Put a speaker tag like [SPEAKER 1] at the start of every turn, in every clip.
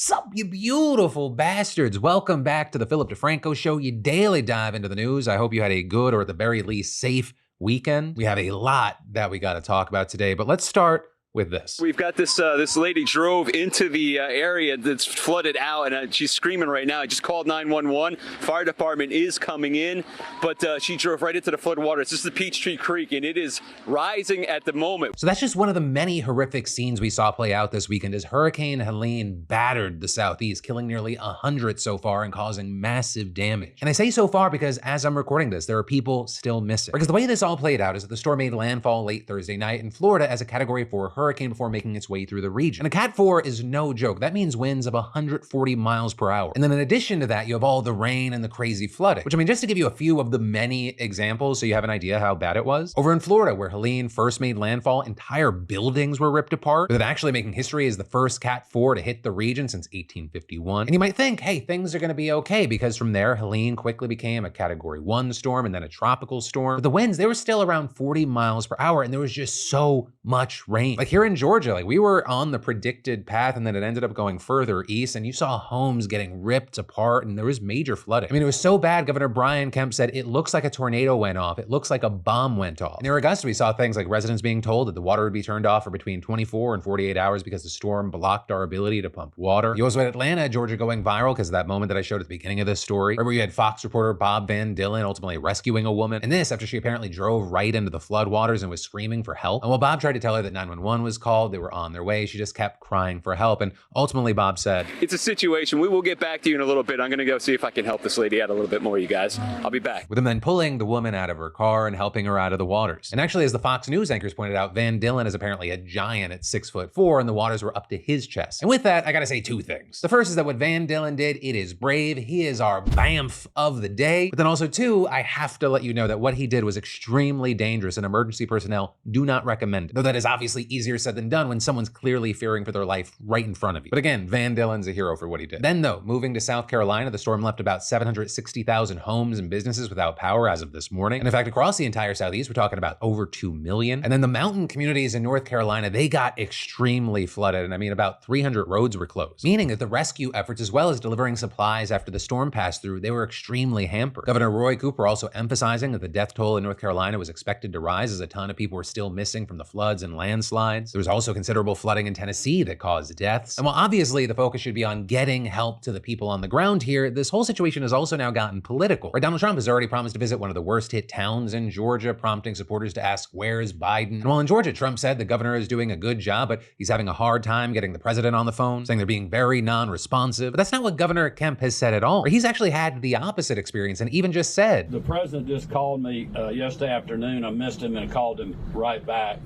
[SPEAKER 1] Sup, you beautiful bastards. Welcome back to the Philip DeFranco Show, your daily dive into the news. I hope you had a good, or at the very least, safe weekend. We have a lot that we got to talk about today, but let's start with this.
[SPEAKER 2] We've got this lady drove into the area that's flooded out, and she's screaming right now. I just called 911. Fire department is coming in, but she drove right into the flood waters. This is the Peachtree Creek, and it is rising at the moment.
[SPEAKER 1] So that's just one of the many horrific scenes we saw play out this weekend as Hurricane Helene battered the southeast, killing nearly 100 so far and causing massive damage. And I say so far because as I'm recording this, there are people still missing. Because the way this all played out is that the storm made landfall late Thursday night in Florida as a Category 4 hurricane before making its way through the region. And a Cat 4 is no joke. That means winds of 140 miles per hour. And then in addition to that, you have all the rain and the crazy flooding, which I mean, just to give you a few of the many examples so you have an idea how bad it was. Over in Florida, where Helene first made landfall, entire buildings were ripped apart, with it actually making history as the first Cat 4 to hit the region since 1851. And you might think, hey, things are gonna be okay, because from there, Helene quickly became a Category 1 storm and then a tropical storm. But the winds, they were still around 40 miles per hour, and there was just so much rain. Like here in Georgia, like we were on the predicted path and then it ended up going further east and you saw homes getting ripped apart and there was major flooding. I mean, it was so bad, Governor Brian Kemp said, it looks like a tornado went off. It looks like a bomb went off. Near Augusta, we saw things like residents being told that the water would be turned off for between 24 and 48 hours because the storm blocked our ability to pump water. You also had Atlanta, Georgia going viral because of that moment that I showed at the beginning of this story, right, where you had Fox reporter Bob Van Dillen ultimately rescuing a woman. And this after she apparently drove right into the floodwaters and was screaming for help. And while Bob tried to tell her that 911 was called, they were on their way, she just kept crying for help. And ultimately Bob said,
[SPEAKER 2] it's a situation. We will get back to you in a little bit. I'm going to go see if I can help this lady out a little bit more, you guys. I'll be back.
[SPEAKER 1] With him then pulling the woman out of her car and helping her out of the waters. And actually, as the Fox News anchors pointed out, Van Dillen is apparently a giant at 6'4", and the waters were up to his chest. And with that, I gotta say two things. The first is that what Van Dillen did, it is brave. He is our BAMF of the day. But then also two, I have to let you know that what he did was extremely dangerous and emergency personnel do not recommend it. Though that is obviously easier said than done when someone's clearly fearing for their life right in front of you. But again, Van Dillen's a hero for what he did. Then though, moving to South Carolina, the storm left about 760,000 homes and businesses without power as of this morning. And in fact, across the entire Southeast, we're talking about over 2 million. And then the mountain communities in North Carolina, they got extremely flooded. And I mean, about 300 roads were closed, meaning that the rescue efforts, as well as delivering supplies after the storm passed through, they were extremely hampered. Governor Roy Cooper also emphasizing that the death toll in North Carolina was expected to rise as a ton of people were still missing from the floods and landslides. There was also considerable flooding in Tennessee that caused deaths. And while obviously the focus should be on getting help to the people on the ground here, this whole situation has also now gotten political. Right? Donald Trump has already promised to visit one of the worst hit towns in Georgia, prompting supporters to ask, where's Biden? And while in Georgia, Trump said the governor is doing a good job, but he's having a hard time getting the president on the phone, saying they're being very non-responsive. But that's not what Governor Kemp has said at all. He's actually had the opposite experience and even just said,
[SPEAKER 3] the president just called me yesterday afternoon. I missed him and called him right back.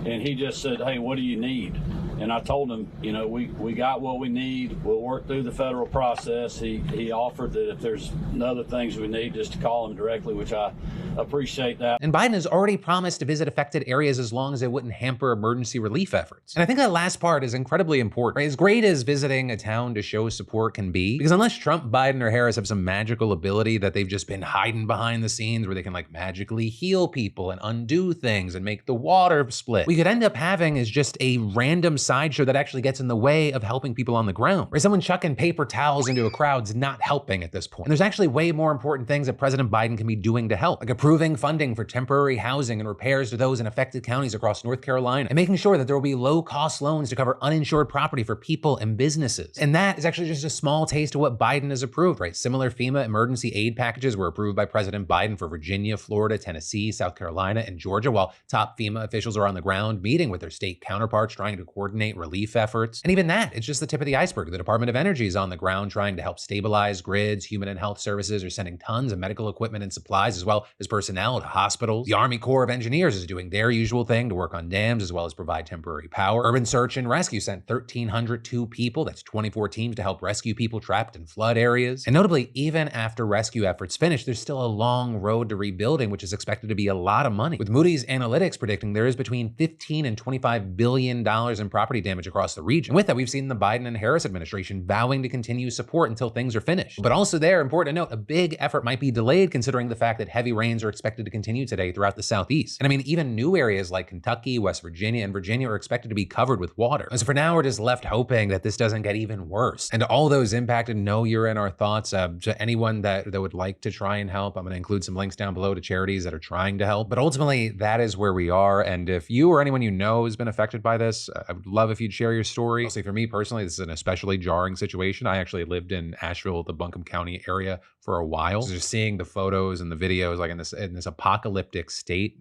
[SPEAKER 3] And he just said, hey, what do you need? And I told him, you know, we got what we need. We'll work through the federal process. He offered that if there's other things we need, just to call him directly, which I appreciate that.
[SPEAKER 1] And Biden has already promised to visit affected areas as long as it wouldn't hamper emergency relief efforts. And I think that last part is incredibly important. Right? As great as visiting a town to show support can be, because unless Trump, Biden, or Harris have some magical ability that they've just been hiding behind the scenes where they can like magically heal people and undo things and make the water split, we could end up having is just a random sideshow that actually gets in the way of helping people on the ground. Where someone chucking paper towels into a crowd's not helping at this point. And there's actually way more important things that President Biden can be doing to help, like approving funding for temporary housing and repairs to those in affected counties across North Carolina, and making sure that there will be low-cost loans to cover uninsured property for people and businesses. And that is actually just a small taste of what Biden has approved, right? Similar FEMA emergency aid packages were approved by President Biden for Virginia, Florida, Tennessee, South Carolina, and Georgia, while top FEMA officials are on the ground meeting with their state counterparts trying to coordinate relief efforts. And even that, it's just the tip of the iceberg. The Department of Energy is on the ground trying to help stabilize grids. Human and Health Services are sending tons of medical equipment and supplies, as well as personnel to hospitals. The Army Corps of Engineers is doing their usual thing to work on dams, as well as provide temporary power. Urban Search and Rescue sent 1,302 people, that's 24 teams, to help rescue people trapped in flood areas. And notably, even after rescue efforts finish, there's still a long road to rebuilding, which is expected to be a lot of money. With Moody's Analytics predicting there is between $15 and $25 billion in property property damage across the region. And with that, we've seen the Biden and Harris administration vowing to continue support until things are finished. But also there, important to note, a big effort might be delayed considering the fact that heavy rains are expected to continue today throughout the Southeast. And I mean, even new areas like Kentucky, West Virginia, and Virginia are expected to be covered with water. And so for now, we're just left hoping that this doesn't get even worse. And to all those impacted, know you're in our thoughts. To anyone that would like to try and help, I'm going to include some links down below to charities that are trying to help. But ultimately, that is where we are. And if you or anyone you know has been affected by this, I would love if you'd share your story. Also, for me personally, this is an especially jarring situation. I actually lived in Asheville, the Buncombe County area for a while. So just seeing the photos and the videos like in this apocalyptic state,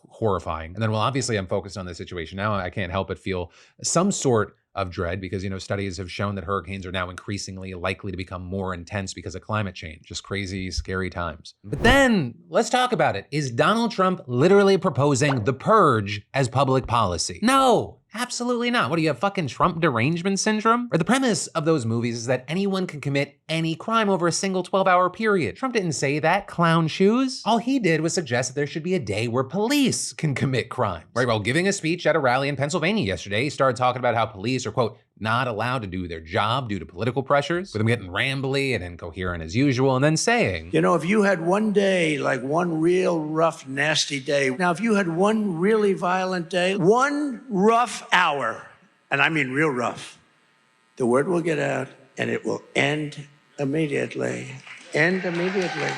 [SPEAKER 1] horrifying. And then, well, obviously I'm focused on this situation now. I can't help but feel some sort of dread because, studies have shown that hurricanes are now increasingly likely to become more intense because of climate change. Just crazy, scary times. But then let's talk about it. Is Donald Trump literally proposing the purge as public policy? No. Absolutely not. What do you have, fucking Trump derangement syndrome? Or the premise of those movies is that anyone can commit any crime over a single 12-hour period. Trump didn't say that, clown shoes. All he did was suggest that there should be a day where police can commit crimes. Right, while giving a speech at a rally in Pennsylvania yesterday, he started talking about how police are, quote, not allowed to do their job due to political pressures, with them getting rambly and incoherent as usual, and then saying,
[SPEAKER 4] if you had one day, like one real rough, nasty day. Now, if you had one really violent day, one rough hour, and I mean real rough, the word will get out and it will end immediately. End immediately.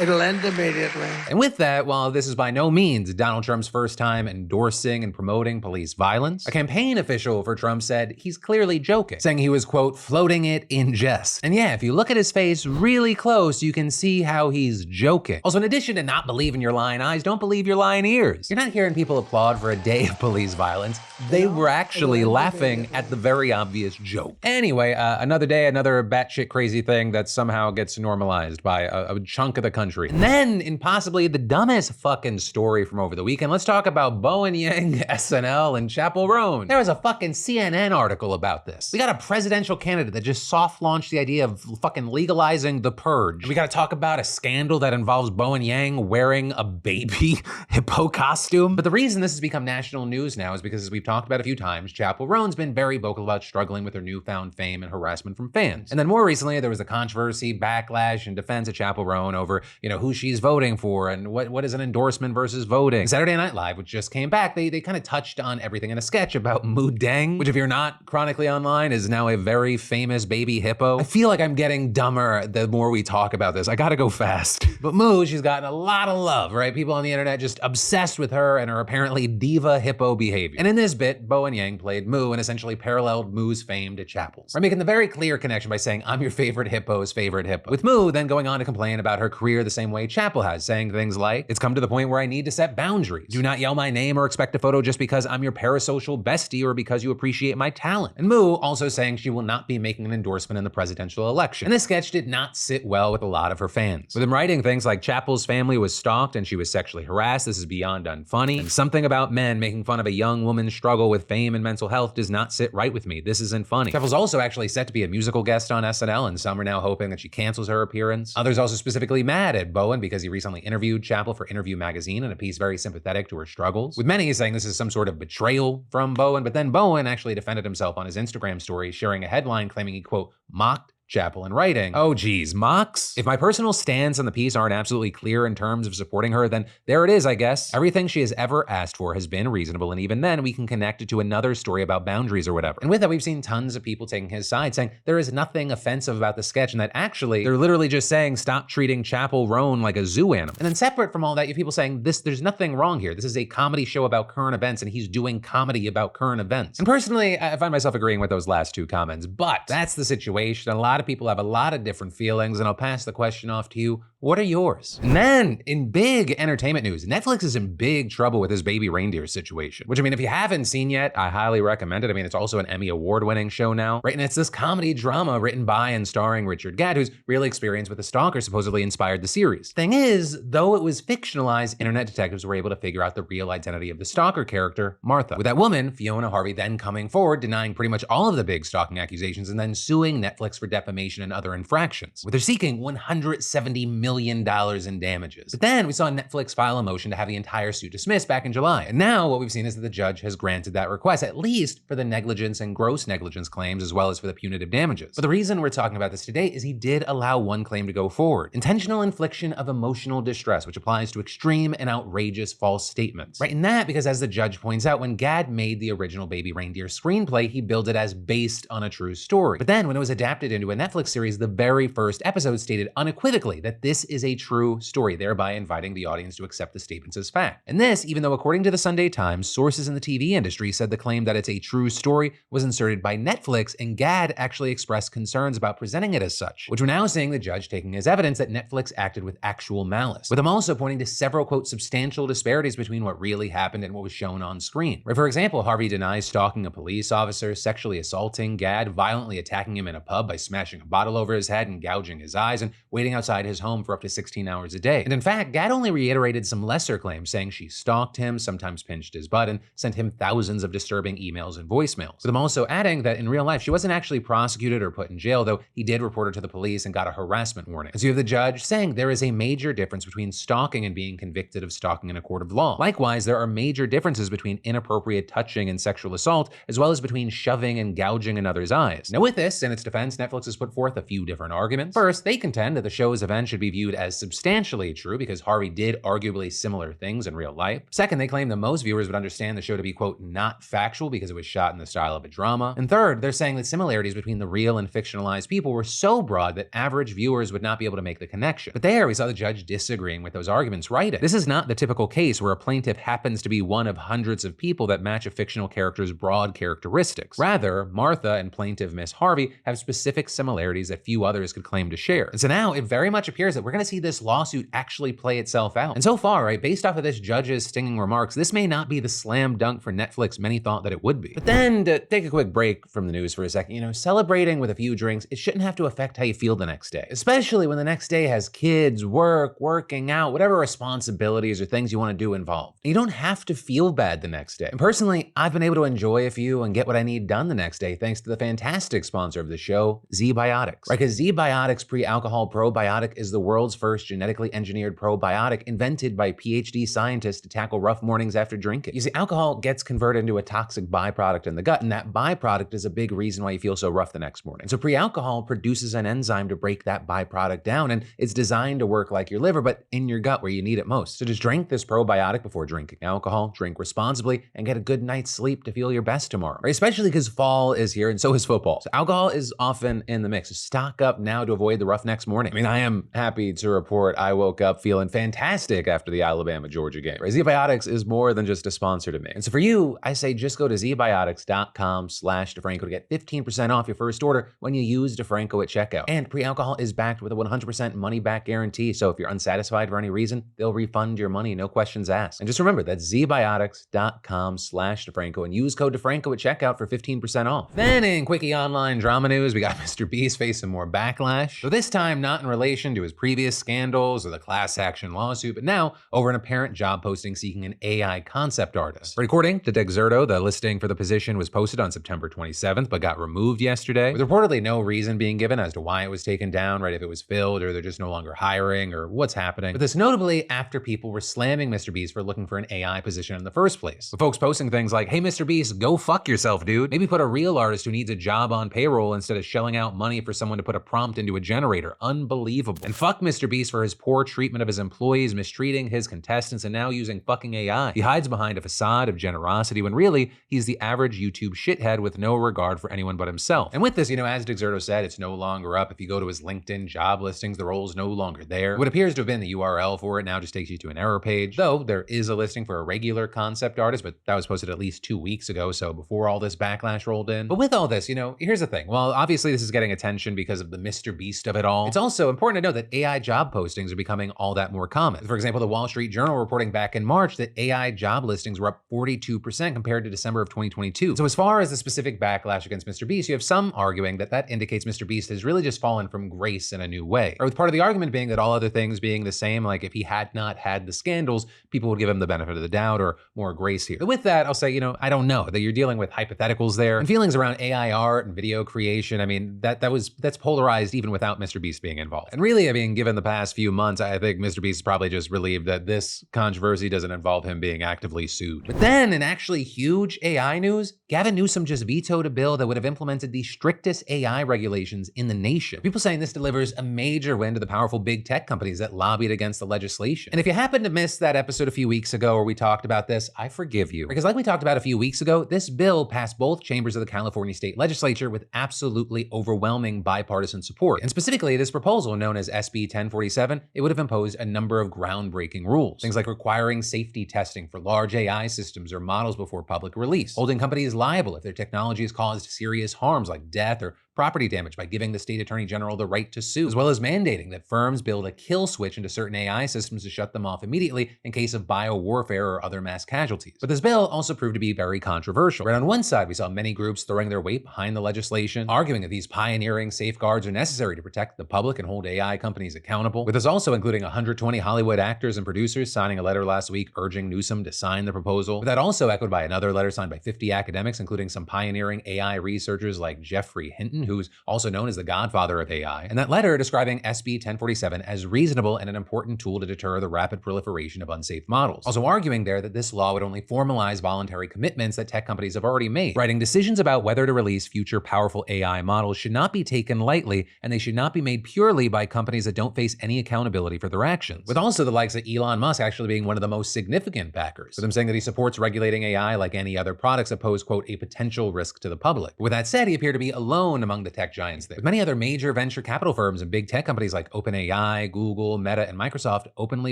[SPEAKER 4] It'll end immediately.
[SPEAKER 1] And with that, while this is by no means Donald Trump's first time endorsing and promoting police violence, a campaign official for Trump said he's clearly joking, saying he was, quote, floating it in jest. And yeah, if you look at his face really close, you can see how he's joking. Also, in addition to not believing your lying eyes, don't believe your lying ears. You're not hearing people applaud for a day of police violence. They were actually laughing at the very obvious joke. Anyway, another day, another batshit crazy thing that somehow gets normalized by a chunk of the country. And then, in possibly the dumbest fucking story from over the weekend, let's talk about Bowen Yang, SNL, and Chappell Roan. There was a fucking CNN article about this. We got a presidential candidate that just soft launched the idea of fucking legalizing the purge. We gotta talk about a scandal that involves Bowen Yang wearing a baby hippo costume. But the reason this has become national news now is because, as we've talked about a few times, Chappell Roan's been very vocal about struggling with her newfound fame and harassment from fans. And then more recently, there was a controversy, backlash, and defense of Chappell Roan over, who she's voting for and what is an endorsement versus voting. Saturday Night Live, which just came back, they kind of touched on everything in a sketch about Moo Deng, which if you're not chronically online is now a very famous baby hippo. I feel like I'm getting dumber the more we talk about this. I gotta go fast. But Moo, she's gotten a lot of love, right? People on the internet just obsessed with her and her apparently diva hippo behavior. And in this bit, Bowen Yang played Moo and essentially paralleled Moo's fame to Chappell's. We're making the very clear connection by saying, I'm your favorite hippo's favorite hippo. With Moo then going on to complain about her career the same way Chappell has, saying things like, it's come to the point where I need to set boundaries. Do not yell my name or expect a photo just because I'm your parasocial bestie or because you appreciate my talent. And Moo also saying she will not be making an endorsement in the presidential election. And this sketch did not sit well with a lot of her fans, with them writing things like Chappell's family was stalked and she was sexually harassed. This is beyond unfunny. And something about men making fun of a young woman's struggle with fame and mental health does not sit right with me. This isn't funny. Chappell's also actually set to be a musical guest on SNL, and some are now hoping that she cancels her appearance. Others also specifically mad at Bowen because he recently interviewed Chappell for Interview Magazine in a piece very sympathetic to her struggles, with many saying this is some sort of betrayal from Bowen. But then Bowen actually defended himself on his Instagram story, sharing a headline claiming he, quote, mocked Chappell in writing, oh geez, mocks? If my personal stance on the piece aren't absolutely clear in terms of supporting her, then there it is, I guess. Everything she has ever asked for has been reasonable, and even then we can connect it to another story about boundaries or whatever. And with that, we've seen tons of people taking his side, saying there is nothing offensive about the sketch, and that actually, they're literally just saying stop treating Chappell Roan like a zoo animal. And then separate from all that, you have people saying there's nothing wrong here. This is a comedy show about current events, and he's doing comedy about current events. And personally, I find myself agreeing with those last two comments, but that's the situation. A lot of people have a lot of different feelings, and I'll pass the question off to you. What are yours? And then, in big entertainment news, Netflix is in big trouble with his baby reindeer situation, which, I mean, if you haven't seen yet, I highly recommend it. I mean, it's also an Emmy award-winning show now, right? And it's this comedy drama written by and starring Richard Gere, whose real experience with a stalker supposedly inspired the series. Thing is, though it was fictionalized, internet detectives were able to figure out the real identity of the stalker character, Martha, with that woman, Fiona Harvey, then coming forward, denying pretty much all of the big stalking accusations, and then suing Netflix for defamation and other infractions, with her seeking $170 million million in damages. But then we saw Netflix file a motion to have the entire suit dismissed back in July. And now what we've seen is that the judge has granted that request, at least for the negligence and gross negligence claims, as well as for the punitive damages. But the reason we're talking about this today is he did allow one claim to go forward: intentional infliction of emotional distress, which applies to extreme and outrageous false statements. Right, and that because, as the judge points out, when Gad made the original Baby Reindeer screenplay, he billed it as based on a true story. But then when it was adapted into a Netflix series, the very first episode stated unequivocally that this is a true story, thereby inviting the audience to accept the statements as fact. And this, even though according to the Sunday Times, sources in the TV industry said the claim that it's a true story was inserted by Netflix, and Gad actually expressed concerns about presenting it as such, which we're now seeing the judge taking as evidence that Netflix acted with actual malice, with him also pointing to several, quote, substantial disparities between what really happened and what was shown on screen. Right, for example, Harvey denies stalking a police officer, sexually assaulting Gad, violently attacking him in a pub by smashing a bottle over his head and gouging his eyes, and waiting outside his home for up to 16 hours a day. And in fact, Gad only reiterated some lesser claims, saying she stalked him, sometimes pinched his butt, and sent him thousands of disturbing emails and voicemails, with him also adding that in real life she wasn't actually prosecuted or put in jail, though he did report her to the police and got a harassment warning. And so you have the judge saying there is a major difference between stalking and being convicted of stalking in a court of law. Likewise, there are major differences between inappropriate touching and sexual assault, as well as between shoving and gouging another's eyes. Now with this, in its defense, Netflix has put forth a few different arguments. First, they contend that the show's events should be viewed as substantially true because Harvey did arguably similar things in real life. Second, they claim that most viewers would understand the show to be, quote, not factual because it was shot in the style of a drama. And third, they're saying that similarities between the real and fictionalized people were so broad that average viewers would not be able to make the connection. But there, we saw the judge disagreeing with those arguments right. This is not the typical case where a plaintiff happens to be one of hundreds of people that match a fictional character's broad characteristics. Rather, Martha and plaintiff Miss Harvey have specific similarities that few others could claim to share. And so now it very much appears that we're going to see this lawsuit actually play itself out. And so far, right, based off of this judge's stinging remarks, this may not be the slam dunk for Netflix many thought that it would be. But then, to take a quick break from the news for a second, celebrating with a few drinks, it shouldn't have to affect how you feel the next day, especially when the next day has kids, work, working out, whatever responsibilities or things you want to do involved. You don't have to feel bad the next day. And personally, I've been able to enjoy a few and get what I need done the next day thanks to the fantastic sponsor of the show, ZBiotics. Right, because ZBiotics Pre-Alcohol Probiotic is the world's first genetically engineered probiotic invented by PhD scientists to tackle rough mornings after drinking. You see, alcohol gets converted into a toxic byproduct in the gut, and that byproduct is a big reason why you feel so rough the next morning. So pre-alcohol produces an enzyme to break that byproduct down, and it's designed to work like your liver, but in your gut where you need it most. So just drink this probiotic before drinking alcohol, drink responsibly, and get a good night's sleep to feel your best tomorrow. Right? Especially because fall is here and so is football. So alcohol is often in the mix. So stock up now to avoid the rough next morning. I mean, I am happy to report I woke up feeling fantastic after the Alabama-Georgia game. Right? ZBiotics is more than just a sponsor to me. And so for you, I say just go to zbiotics.com/DeFranco to get 15% off your first order when you use DeFranco at checkout. And pre-alcohol is backed with a 100% money-back guarantee. So if you're unsatisfied for any reason, they'll refund your money, no questions asked. And just remember, that's zbiotics.com/DeFranco and use code DeFranco at checkout for 15% off. Then in quickie online drama news, we got Mr. Beast facing more backlash. So this time, not in relation to his previous scandals or the class action lawsuit, but now over an apparent job posting seeking an AI concept artist. According to Dexerto, the listing for the position was posted on September 27th, but got removed yesterday, with reportedly no reason being given as to why it was taken down, right? If it was filled or they're just no longer hiring or what's happening. But this notably after people were slamming Mr. Beast for looking for an AI position in the first place. With folks posting things like, hey, Mr. Beast, go fuck yourself, dude. Maybe put a real artist who needs a job on payroll instead of shelling out money for someone to put a prompt into a generator. Unbelievable. And fuck Mr. Beast for his poor treatment of his employees, mistreating his contestants, and now using fucking AI. He hides behind a facade of generosity when really he's the average YouTube shithead with no regard for anyone but himself. And with this, as Dexerto said, it's no longer up. If you go to his LinkedIn job listings, the role's no longer there. What appears to have been the URL for it now just takes you to an error page, though there is a listing for a regular concept artist, but that was posted at least 2 weeks ago, so before all this backlash rolled in. But with all this, here's the thing. Well, obviously this is getting attention because of the Mr. Beast of it all. It's also important to note that AI job postings are becoming all that more common. For example, the Wall Street Journal reporting back in March that AI job listings were up 42% compared to December of 2022. So as far as the specific backlash against Mr. Beast, you have some arguing that that indicates Mr. Beast has really just fallen from grace in a new way. Or with part of the argument being that all other things being the same, like if he had not had the scandals, people would give him the benefit of the doubt or more grace here. But with that, I'll say, I don't know, that you're dealing with hypotheticals there and feelings around AI art and video creation. I mean, that's polarized even without Mr. Beast being involved. And really, given given the past few months, I think Mr. Beast is probably just relieved that this controversy doesn't involve him being actively sued. But then, in actually huge AI news, Gavin Newsom just vetoed a bill that would have implemented the strictest AI regulations in the nation. People saying this delivers a major win to the powerful big tech companies that lobbied against the legislation. And if you happen to miss that episode a few weeks ago where we talked about this, I forgive you. Because like we talked about a few weeks ago, this bill passed both chambers of the California state legislature with absolutely overwhelming bipartisan support. And specifically, this proposal, known as SB 1047, it would have imposed a number of groundbreaking rules. Things like requiring safety testing for large AI systems or models before public release, holding companies liable if their technology has caused serious harms like death or property damage by giving the state attorney general the right to sue, as well as mandating that firms build a kill switch into certain AI systems to shut them off immediately in case of biowarfare or other mass casualties. But this bill also proved to be very controversial. Right on one side, we saw many groups throwing their weight behind the legislation, arguing that these pioneering safeguards are necessary to protect the public and hold AI companies accountable, with us also including 120 Hollywood actors and producers signing a letter last week urging Newsom to sign the proposal, with that also echoed by another letter signed by 50 academics, including some pioneering AI researchers like Geoffrey Hinton, who's also known as the godfather of AI, and that letter describing SB 1047 as reasonable and an important tool to deter the rapid proliferation of unsafe models. Also arguing there that this law would only formalize voluntary commitments that tech companies have already made, writing decisions about whether to release future powerful AI models should not be taken lightly, and they should not be made purely by companies that don't face any accountability for their actions. With also the likes of Elon Musk actually being one of the most significant backers, with him saying that he supports regulating AI like any other products that pose, quote, a potential risk to the public. But with that said, he appeared to be alone among the tech giants there, with many other major venture capital firms and big tech companies like OpenAI, Google, Meta, and Microsoft openly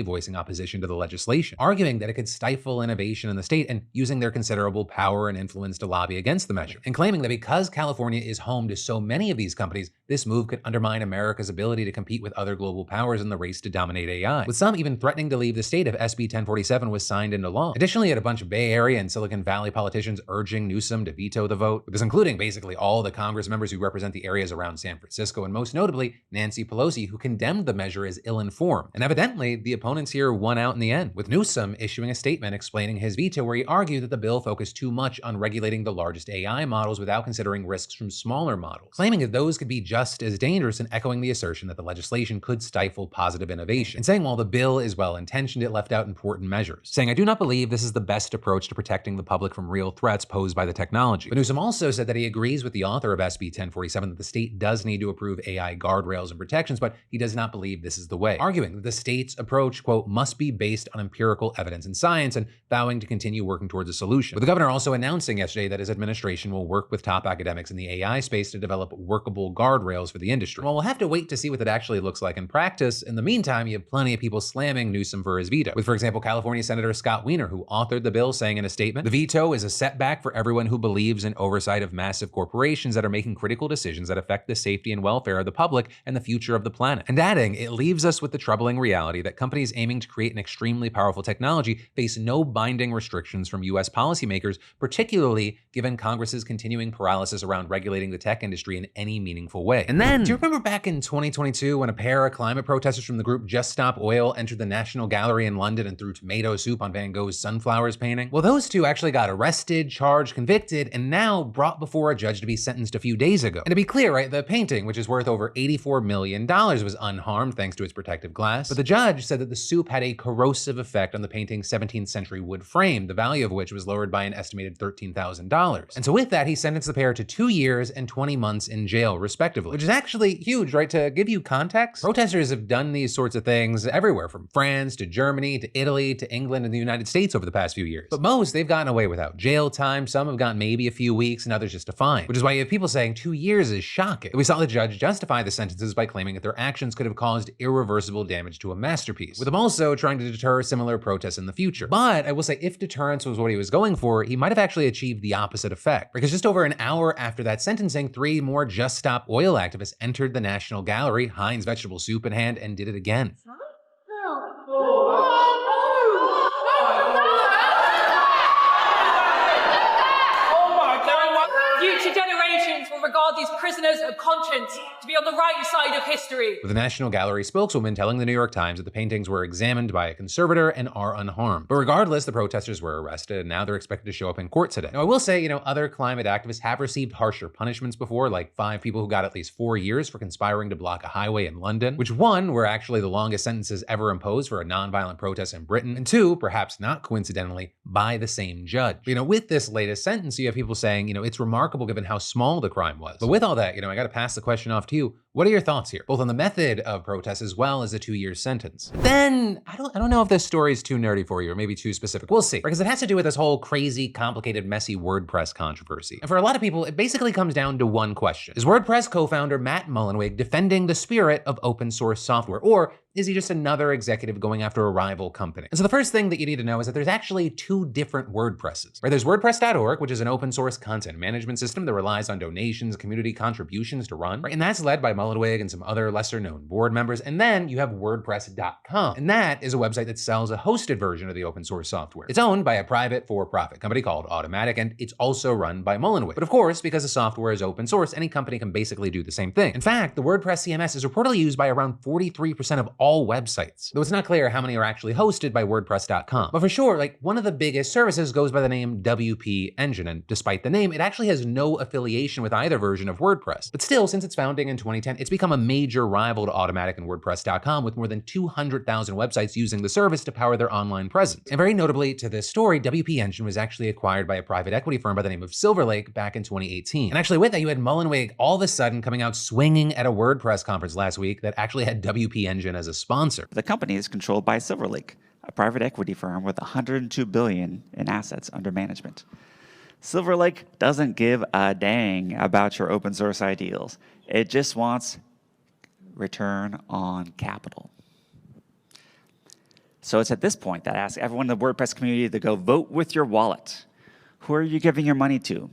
[SPEAKER 1] voicing opposition to the legislation, arguing that it could stifle innovation in the state and using their considerable power and influence to lobby against the measure, and claiming that because California is home to so many of these companies, this move could undermine America's ability to compete with other global powers in the race to dominate AI, with some even threatening to leave the state if SB 1047 was signed into law. Additionally, you had a bunch of Bay Area and Silicon Valley politicians urging Newsom to veto the vote, with this including basically all the Congress members who represent the areas around San Francisco, and most notably, Nancy Pelosi, who condemned the measure as ill-informed. And evidently, the opponents here won out in the end, with Newsom issuing a statement explaining his veto where he argued that the bill focused too much on regulating the largest AI models without considering risks from smaller models, claiming that those could be just as dangerous and echoing the assertion that the legislation could stifle positive innovation, and saying while the bill is well-intentioned, it left out important measures, saying, "I do not believe this is the best approach to protecting the public from real threats posed by the technology." But Newsom also said that he agrees with the author of SB 1047 that the state does need to approve AI guardrails and protections, but he does not believe this is the way, arguing that the state's approach, quote, must be based on empirical evidence and science, and vowing to continue working towards a solution. With the governor also announcing yesterday that his administration will work with top academics in the AI space to develop workable guardrails for the industry. Well, we'll have to wait to see what that actually looks like in practice. In the meantime, you have plenty of people slamming Newsom for his veto, with, for example, California Senator Scott Wiener, who authored the bill, saying in a statement, "The veto is a setback for everyone who believes in oversight of massive corporations that are making critical decisions that affect the safety and welfare of the public and the future of the planet." And adding, "It leaves us with the troubling reality that companies aiming to create an extremely powerful technology face no binding restrictions from US policymakers, particularly given Congress's continuing paralysis around regulating the tech industry in any meaningful way." And then, do you remember back in 2022 when a pair of climate protesters from the group Just Stop Oil entered the National Gallery in London and threw tomato soup on Van Gogh's Sunflowers painting? Well, those two actually got arrested, charged, convicted, and now brought before a judge to be sentenced a few days ago. And to be clear, right, the painting, which is worth over $84 million, was unharmed thanks to its protective glass. But the judge said that the soup had a corrosive effect on the painting's 17th century wood frame, the value of which was lowered by an estimated $13,000. And so with that, he sentenced the pair to 2 years and 20 months in jail, respectively, which is actually huge, right? To give you context, protesters have done these sorts of things everywhere from France to Germany to Italy to England and the United States over the past few years. But most, they've gotten away without jail time. Some have gotten maybe a few weeks and others just a fine, which is why you have people saying 2 years is shocking. We saw the judge justify the sentences by claiming that their actions could have caused irreversible damage to a masterpiece, with them also trying to deter similar protests in the future. But I will say, if deterrence was what he was going for, he might have actually achieved the opposite effect, because just over an hour after that sentencing, 3 more Just Stop Oil activists entered the National Gallery, Heinz vegetable soup in hand, and did it again.
[SPEAKER 5] Future generations generations will regard these prisoners of conscience to be on the right side of history.
[SPEAKER 1] With the National Gallery spokeswoman telling the New York Times that the paintings were examined by a conservator and are unharmed. But regardless, the protesters were arrested and now they're expected to show up in court today. Now, I will say, other climate activists have received harsher punishments before, like 5 people who got at least 4 years for conspiring to block a highway in London, which 1, were actually the longest sentences ever imposed for a nonviolent protest in Britain, and 2, perhaps not coincidentally, by the same judge. With this latest sentence, you have people saying, it's remarkable given how small the crime was. But with all that, I got to pass the question off to you. What are your thoughts here, both on the method of protest as well as the 2-year sentence? Then, I don't know if this story is too nerdy for you or maybe too specific. We'll see, because it has to do with this whole crazy, complicated, messy WordPress controversy. And for a lot of people, it basically comes down to one question. Is WordPress co-founder Matt Mullenweg defending the spirit of open source software, or is he just another executive going after a rival company? And so the first thing that you need to know is that there's actually 2 different WordPresses. Right? There's WordPress.org, which is an open source content management system that relies on donations, community contributions to run, right? And that's led by Mullenweg and some other lesser known board members. And then you have WordPress.com. And that is a website that sells a hosted version of the open source software. It's owned by a private for-profit company called Automattic, and it's also run by Mullenweg. But of course, because the software is open source, any company can basically do the same thing. In fact, the WordPress CMS is reportedly used by around 43% of all websites, though it's not clear how many are actually hosted by WordPress.com. But for sure, one of the biggest services goes by the name WP Engine, and despite the name, it actually has no affiliation with either version of WordPress. But still, since its founding in 2010, it's become a major rival to Automattic and WordPress.com, with more than 200,000 websites using the service to power their online presence. And very notably to this story, WP Engine was actually acquired by a private equity firm by the name of Silver Lake back in 2018. And actually with that, you had Mullenweg all of a sudden coming out swinging at a WordPress conference last week that actually had WP Engine as a sponsor.
[SPEAKER 6] The company is controlled by Silver Lake, a private equity firm with $102 billion in assets under management. Silver Lake doesn't give a dang about your open source ideals. It just wants return on capital. So it's at this point that I ask everyone in the WordPress community to go vote with your wallet. Who are you giving your money to?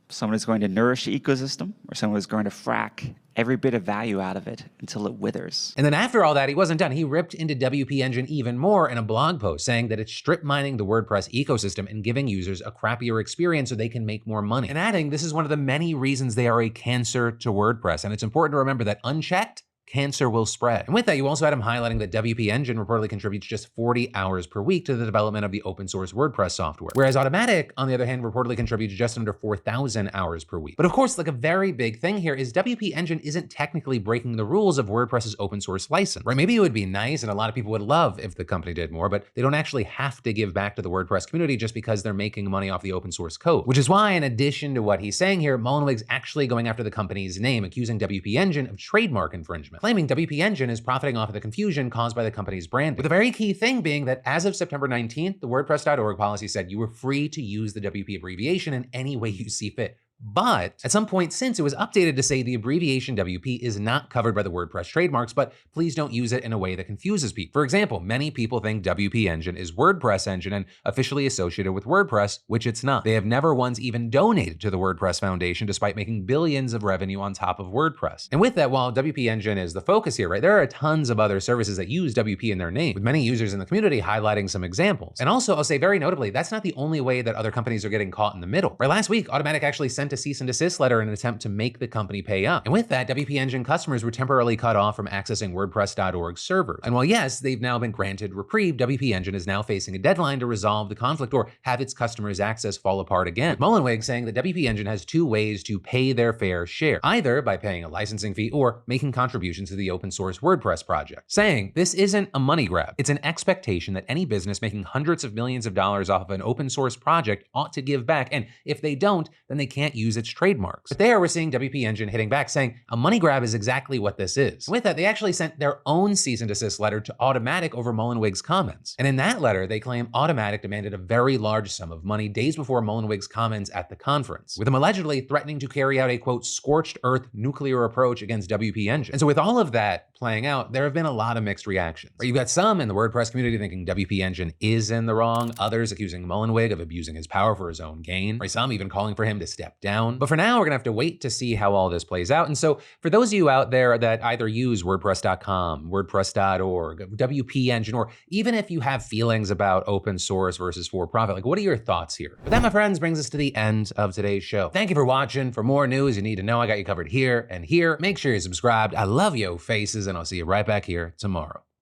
[SPEAKER 6] Someone who's going to nourish the ecosystem, or someone who's going to frack every bit of value out of it until it withers?
[SPEAKER 1] And then after all that, he wasn't done. He ripped into WP Engine even more in a blog post, saying that it's strip mining the WordPress ecosystem and giving users a crappier experience so they can make more money. And adding, this is one of the many reasons they are a cancer to WordPress. And it's important to remember that unchecked, cancer will spread. And with that, you also had him highlighting that WP Engine reportedly contributes just 40 hours per week to the development of the open source WordPress software. Whereas Automattic, on the other hand, reportedly contributes just under 4,000 hours per week. But of course, a very big thing here is WP Engine isn't technically breaking the rules of WordPress's open source license, right? Maybe it would be nice and a lot of people would love if the company did more, but they don't actually have to give back to the WordPress community just because they're making money off the open source code. Which is why, in addition to what he's saying here, Mullenweg's actually going after the company's name, accusing WP Engine of trademark infringement, claiming WP Engine is profiting off of the confusion caused by the company's branding. With the very key thing being that as of September 19th, the WordPress.org policy said you were free to use the WP abbreviation in any way you see fit. But at some point since, it was updated to say the abbreviation WP is not covered by the WordPress trademarks, but please don't use it in a way that confuses people. For example, many people think WP Engine is WordPress Engine and officially associated with WordPress, which it's not. They have never once even donated to the WordPress Foundation, despite making billions of revenue on top of WordPress. And with that, while WP Engine is the focus here, right, there are tons of other services that use WP in their name, with many users in the community highlighting some examples. And also, I'll say very notably, that's not the only way that other companies are getting caught in the middle. Right, last week, Automattic actually sent a cease and desist letter in an attempt to make the company pay up. And with that, WP Engine customers were temporarily cut off from accessing WordPress.org servers. And while yes, they've now been granted reprieve, WP Engine is now facing a deadline to resolve the conflict or have its customers' access fall apart again. Mullenweg saying that WP Engine has 2 ways to pay their fair share, either by paying a licensing fee or making contributions to the open source WordPress project, saying this isn't a money grab. It's an expectation that any business making hundreds of millions of dollars off of an open source project ought to give back, and if they don't, then they can't use its trademarks. But there we're seeing WP Engine hitting back saying a money grab is exactly what this is. With that, they actually sent their own cease and desist letter to Automattic over Mullenweg's comments. And in that letter, they claim Automattic demanded a very large sum of money days before Mullenweg's comments at the conference, with him allegedly threatening to carry out a, quote, scorched earth nuclear approach against WP Engine. And so with all of that playing out, there have been a lot of mixed reactions. You've got some in the WordPress community thinking WP Engine is in the wrong, others accusing Mullenweg of abusing his power for his own gain, or some even calling for him to step down. But for now, we're gonna have to wait to see how all this plays out. And so for those of you out there that either use WordPress.com, WordPress.org, WP Engine, or even if you have feelings about open source versus for-profit, like what are your thoughts here? But that, my friends, brings us to the end of today's show. Thank you for watching. For more news you need to know, I got you covered here and here. Make sure you're subscribed. I love yo faces, and I'll see you right back here tomorrow.